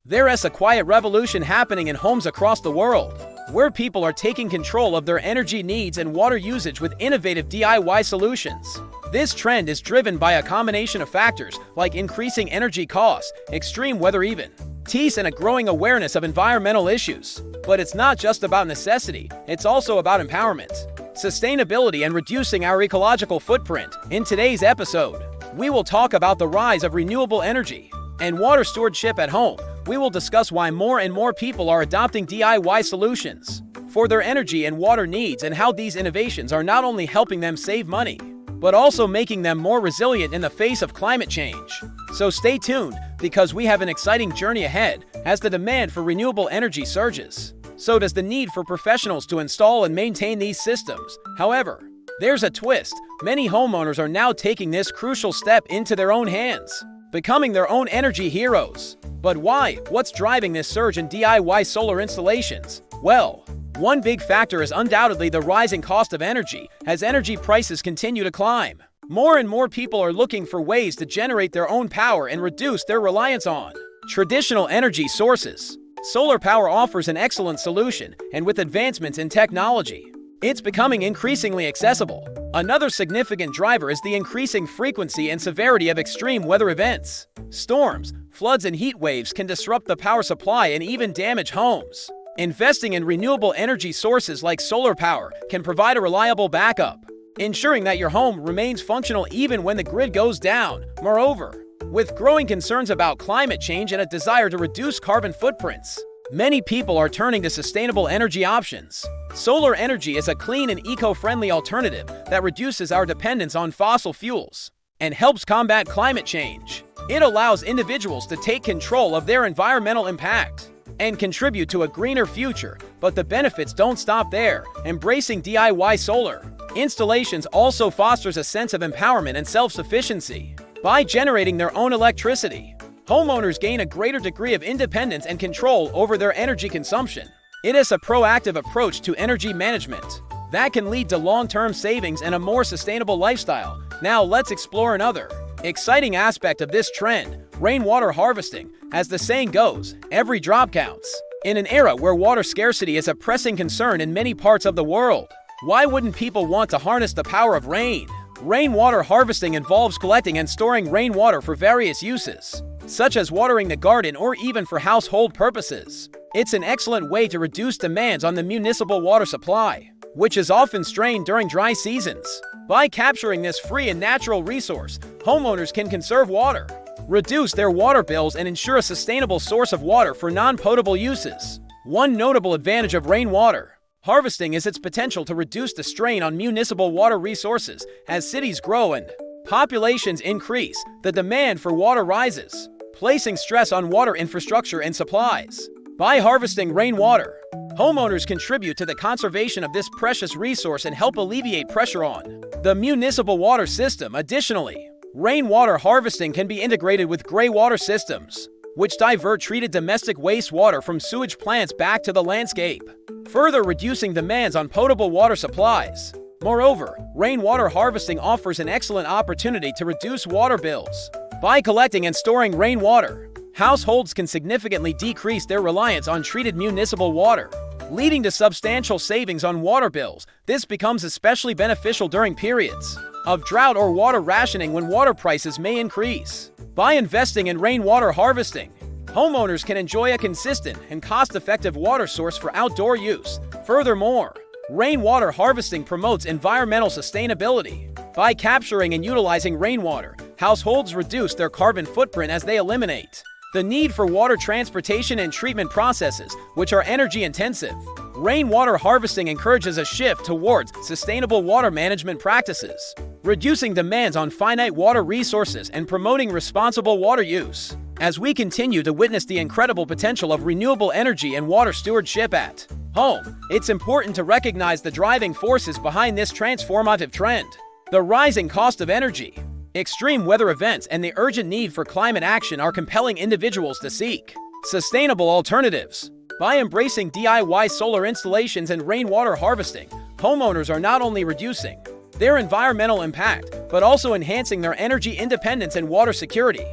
There is a quiet revolution happening in homes across the world, where people are taking control of their energy needs and water usage with innovative DIY solutions. This trend is driven by a combination of factors like increasing energy costs, extreme weather events, and a growing awareness of environmental issues. But it's not just about necessity, it's also about empowerment, sustainability, and reducing our ecological footprint. In today's episode, we will talk about the rise of renewable energy and water stewardship at home. We will discuss why more and more people are adopting DIY solutions for their energy and water needs, and how these innovations are not only helping them save money, but also making them more resilient in the face of climate change. So stay tuned, because we have an exciting journey ahead. As the demand for renewable energy surges, so does the need for professionals to install and maintain these systems. However, there's a twist. Many homeowners are now taking this crucial step into their own hands, becoming their own energy heroes. But why? What's driving this surge in DIY solar installations? Well, one big factor is undoubtedly the rising cost of energy. As energy prices continue to climb, more and more people are looking for ways to generate their own power and reduce their reliance on traditional energy sources. Solar power offers an excellent solution, and with advancements in technology, it's becoming increasingly accessible. Another significant driver is the increasing frequency and severity of extreme weather events. Storms, floods, and heat waves can disrupt the power supply and even damage homes. Investing in renewable energy sources like solar power can provide a reliable backup, ensuring that your home remains functional even when the grid goes down. Moreover, with growing concerns about climate change and a desire to reduce carbon footprints, many people are turning to sustainable energy options. Solar energy is a clean and eco-friendly alternative that reduces our dependence on fossil fuels and helps combat climate change. It allows individuals to take control of their environmental impact and contribute to a greener future. But the benefits don't stop there. Embracing DIY solar installations also fosters a sense of empowerment and self-sufficiency. By generating their own electricity, homeowners gain a greater degree of independence and control over their energy consumption. It is a proactive approach to energy management that can lead to long-term savings and a more sustainable lifestyle. Now let's explore another exciting aspect of this trend: rainwater harvesting. As the saying goes, every drop counts. In an era where water scarcity is a pressing concern in many parts of the world, why wouldn't people want to harness the power of rain? Rainwater harvesting involves collecting and storing rainwater for various uses, such as watering the garden or even for household purposes. It's an excellent way to reduce demands on the municipal water supply, which is often strained during dry seasons. By capturing this free and natural resource, homeowners can conserve water, reduce their water bills, and ensure a sustainable source of water for non-potable uses. One notable advantage of rainwater harvesting is its potential to reduce the strain on municipal water resources. As cities grow and populations increase, the demand for water rises, placing stress on water infrastructure and supplies. By harvesting rainwater, homeowners contribute to the conservation of this precious resource and help alleviate pressure on the municipal water system. Additionally, rainwater harvesting can be integrated with gray water systems, which divert treated domestic wastewater from sewage plants back to the landscape, further reducing demands on potable water supplies. Moreover, rainwater harvesting offers an excellent opportunity to reduce water bills. By collecting and storing rainwater, households can significantly decrease their reliance on treated municipal water, leading to substantial savings on water bills. This becomes especially beneficial during periods of drought or water rationing, when water prices may increase. By investing in rainwater harvesting, homeowners can enjoy a consistent and cost-effective water source for outdoor use. Furthermore, rainwater harvesting promotes environmental sustainability. By capturing and utilizing rainwater, households reduce their carbon footprint as they eliminate the need for water transportation and treatment processes, which are energy-intensive. Rainwater harvesting encourages a shift towards sustainable water management practices, reducing demands on finite water resources and promoting responsible water use. As we continue to witness the incredible potential of renewable energy and water stewardship at home, it's important to recognize the driving forces behind this transformative trend. The rising cost of energy, extreme weather events, and the urgent need for climate action are compelling individuals to seek sustainable alternatives. By embracing DIY solar installations and rainwater harvesting, homeowners are not only reducing their environmental impact, but also enhancing their energy independence and water security.